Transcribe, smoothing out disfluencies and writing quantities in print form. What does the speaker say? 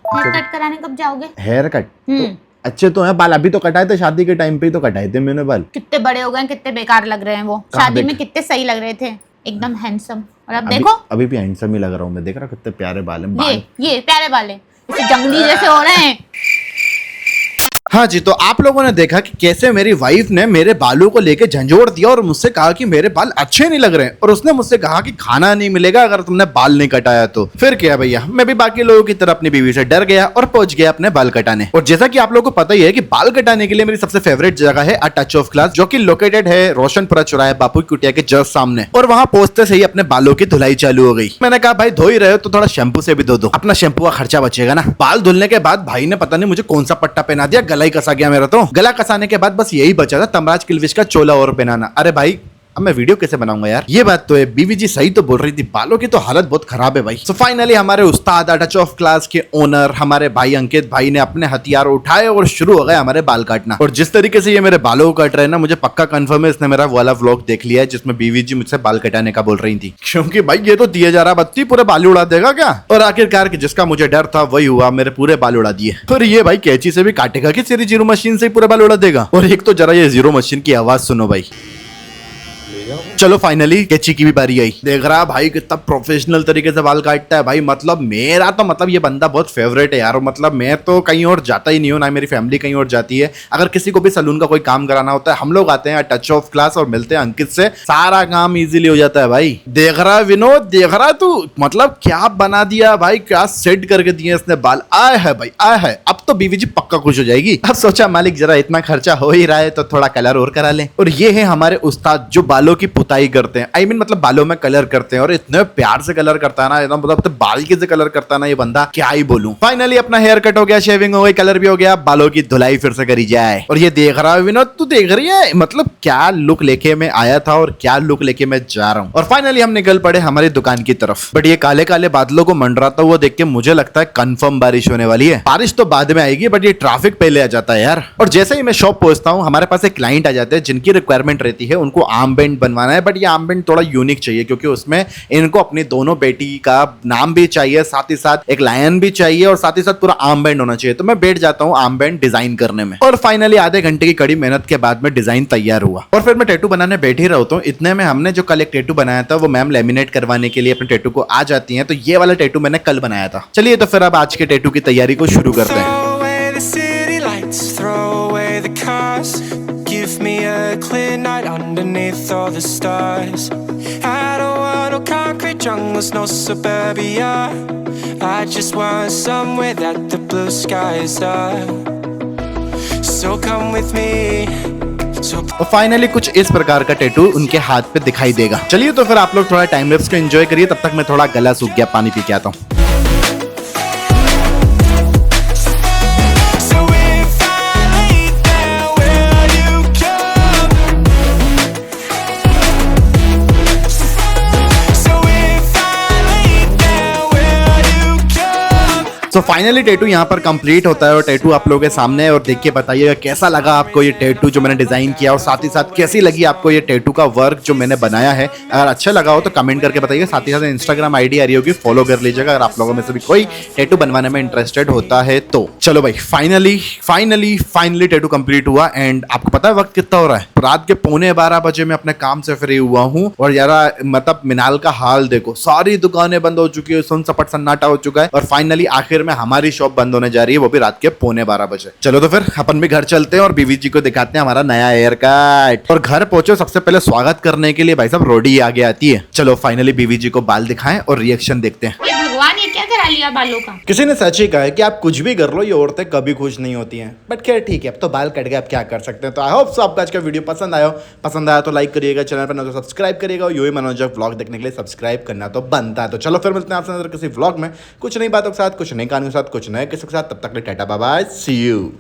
Hair cut कराने कब जाओगे? हेयर कट अच्छे तो हैं बाल, अभी तो कटाए थे, शादी के टाइम पे ही तो कटाए थे मैंने बाल। कितने बड़े हो गए, कितने बेकार लग रहे हैं वो। शादी में कितने सही लग रहे थे, एकदम हैंडसम। और अब देखो अभी भी हैंडसम ही लग रहा हूँ मैं, देख रहा कितने प्यारे बाल हैं। ये प्यारे बाल हैं, जंगली जैसे हो रहे हैं। हाँ जी, तो आप लोगों ने देखा कि कैसे मेरी वाइफ ने मेरे बालों को लेके झंझोड़ दिया और मुझसे कहा कि मेरे बाल अच्छे नहीं लग रहे हैं, और उसने मुझसे कहा कि खाना नहीं मिलेगा अगर तुमने बाल नहीं कटाया तो। फिर क्या भैया, मैं भी बाकी लोगों की तरह अपनी बीवी से डर गया और पहुंच गया अपने बाल कटाने। और जैसा कि आप लोगों को पता ही है कि बाल कटाने के लिए मेरी सबसे फेवरेट जगह है अ टच ऑफ क्लास, जो कि लोकेटेड है रोशनपुरा चौराहे बापू कुटिया के जस्ट सामने। और वहां पहुंचते से ही अपने बालों की धुलाई चालू हो गई। मैंने कहा भाई धो ही रहे हो तो थोड़ा शैम्पू से भी धो दो, अपना शैम्पू का खर्चा बचेगा ना। बाल धुलने के बाद भाई ने पता नहीं मुझे कौन सा पट्टा पहना दिया, गला ही कसा गया मेरा। तो गला कसाने के बाद बस यही बचा था तमराज किल्विश का चोला और पहनाना। अरे भाई अब मैं वीडियो कैसे बनाऊंगा यार। ये बात तो है, बीवी जी सही तो बोल रही थी, बालों की तो हालत बहुत खराब है भाई। सो फाइनली हमारे उस्ताद टच ऑफ क्लास के ओनर हमारे भाई अंकित भाई ने अपने हथियार उठाए और शुरू हो गए हमारे बाल काटना। और जिस तरीके से ये मेरे बालों को काट रहे हैं ना, मुझे पक्का कंफर्म है इसने मेरा वाला व्लॉग देख लिया है जिसमें बीवी जी मुझसे बाल कटाने का बोल रही थी, क्योंकि भाई ये तो दिए जा रहा बत्ती पूरे बाल उड़ा देगा क्या। और आखिरकार जिसका मुझे डर था वही हुआ, मेरे पूरे बाल उड़ा दिए। फिर ये भाई कैंची से भी काटेगा कि सीधी जीरो मशीन से ही पूरे बाल उड़ा देगा। और एक तो जरा ये जीरो मशीन की आवाज सुनो भाई। चलो फाइनली कैची की भी बारी आई। देख रहा भाई कितना प्रोफेशनल तरीके से बाल काटता है भाई। मतलब मेरा तो मतलब ये बंदा बहुत फेवरेट है यार। मतलब मैं तो कहीं और जाता ही नहीं हूँ, ना मेरी फैमिली कहीं और जाती है। अगर किसी को भी सलून का कोई काम कराना होता है हम लोग आते हैं टच ऑफ क्लास और मिलते हैं अंकित से, सारा काम इजीली हो जाता है भाई। देख रहा विनोद, देख रहा तू, मतलब क्या बना दिया भाई, क्या सेट करके दिए इसने बाल। आए है भाई आए है, अब तो बीवी जी पक्का खुश हो जाएगी। अब सोचा मालिक जरा इतना खर्चा हो ही रहा है तो थोड़ा कलर और करा लें। और ये है हमारे उस्ताद जो बालों की पुताई करते हैं, मतलब बालों में कलर करते हैं। और इतने प्यार से कलर करता है ना, एकदम मतलब बारीकी से कलर करता है ना ये बंदा, क्या ही बोलूं। फाइनली अपना हेयर कट हो गया, शेविंग हो गई, कलर भी हो गया, बालों की धुलाई फिर से करी जाए। और ये देख रहा है विनोद, तू देख रही है मतलब क्या लुक लेके मैं आया था और क्या लुक लेके मैं जा रहा हूँ। और फाइनली हम निकल पड़े हमारी दुकान की तरफ। बट ये काले काले बादलों को मंडराता हुआ देख के मुझे लगता है कंफर्म बारिश होने वाली है। बारिश तो बाद में आएगी बट ये ट्रैफिक पहले आ जाता है यार। और जैसे ही मैं शॉप पहुंचता हूँ हमारे पास एक क्लाइंट आ जाते हैं जिनकी रिक्वायरमेंट रहती है, उनको आर्म बैंड बनवाना है। बट ये आर्म बैंड थोड़ा यूनिक चाहिए क्योंकि उसमें इनको अपनी दोनों बेटी का नाम भी चाहिए, साथ ही साथ एक लायन भी चाहिए और साथ ही साथ पूरा आर्म बैंड होना चाहिए। तो मैं बैठ जाता हूँ आर्म बैंड डिजाइन करने में। और फाइनली आधे घंटे की कड़ी मेहनत के बाद में डिजाइन तैयार हुआ। और फिर मैं टैटू बनाने बैठ ही रहा हूँ। इतने में हमने जो कल एक टैटू बनाया था वो मैम लेमिनेट करवाने के लिए अपने टैटू को आ जाती है। तो ये वाला टैटू मैंने कल बनाया था। चलिए तो फिर अब आज के टैटू की तैयारी को शुरू करते हैं। Give me a clear night underneath all the stars. I don't want no concrete jungles, no suburbia. I just want somewhere that the blue skies are. So come with me. और finally कुछ इस प्रकार का tattoo उनके हाथ पे दिखाई देगा। चलिए तो फिर आप लोग थोड़ा टाइम लैप्स को एंजॉय करिए, तब तक मैं थोड़ा गला सूख गया, पानी पी के आता हूँ। तो फाइनली टैटू यहाँ पर कंप्लीट होता है और टैटू आप लोगों के सामने है। और देख के बताइएगा कैसा लगा आपको ये टैटू जो मैंने डिजाइन किया, और साथ ही साथ कैसी लगी आपको ये टैटू का वर्क जो मैंने बनाया है। अगर अच्छा लगा हो तो कमेंट करके बताइएगा। साथ ही साथ इंस्टाग्राम आईडी आ रही होगी, फॉलो कर लीजिएगा अगर आप लोगों में से भी कोई टैटू बनवाने में इंटरेस्टेड होता है तो। चलो भाई फाइनली टैटू कंप्लीट हुआ। एंड आपको पता है वक्त कितना हो रहा है? रात के 11:15 बजे मैं अपने काम से फ्री हुआ हूँ। और यार मतलब मिनाल का हाल देखो, सारी दुकानें बंद हो चुकी है, सुन सपट सन्नाटा हो चुका है। और फाइनली आखिर में हमारी शॉप बंद होने जा रही है, वो भी रात के 11:15 बजे। चलो तो फिर अपन भी घर चलते हैं और बीवी जी को दिखाते हैं हमारा नया हेयर कट। और घर पहुंचे सबसे पहले स्वागत करने के लिए भाई साहब रोडी आगे आती है। चलो फाइनली बीवी जी को बाल दिखाएं और रिएक्शन देखते हैं। भगवान ये क्या करा लिया बालों का? किसी ने सच ही कहा है कि आप कुछ भी कर लो ये औरतें कभी खुश नहीं होती हैं। बट खैर ठीक है, अब तो बाल कट गए, अब क्या कर सकते हैं। तो आई होप आपको आज का वीडियो पसंद आया तो लाइक करिएगा, चैनल पर न तो सब्सक्राइब करिएगा। और यूं मनोजक व्लॉग देखने के लिए सब्सक्राइब करना तो बनता है। तो चलो फिर मिलते हैं आपसे किसी व्लॉग में, कुछ नई बातों के साथ, कुछ नई कहानियों के साथ, कुछ नए किसी के साथ। तब तक tata bye bye, see you.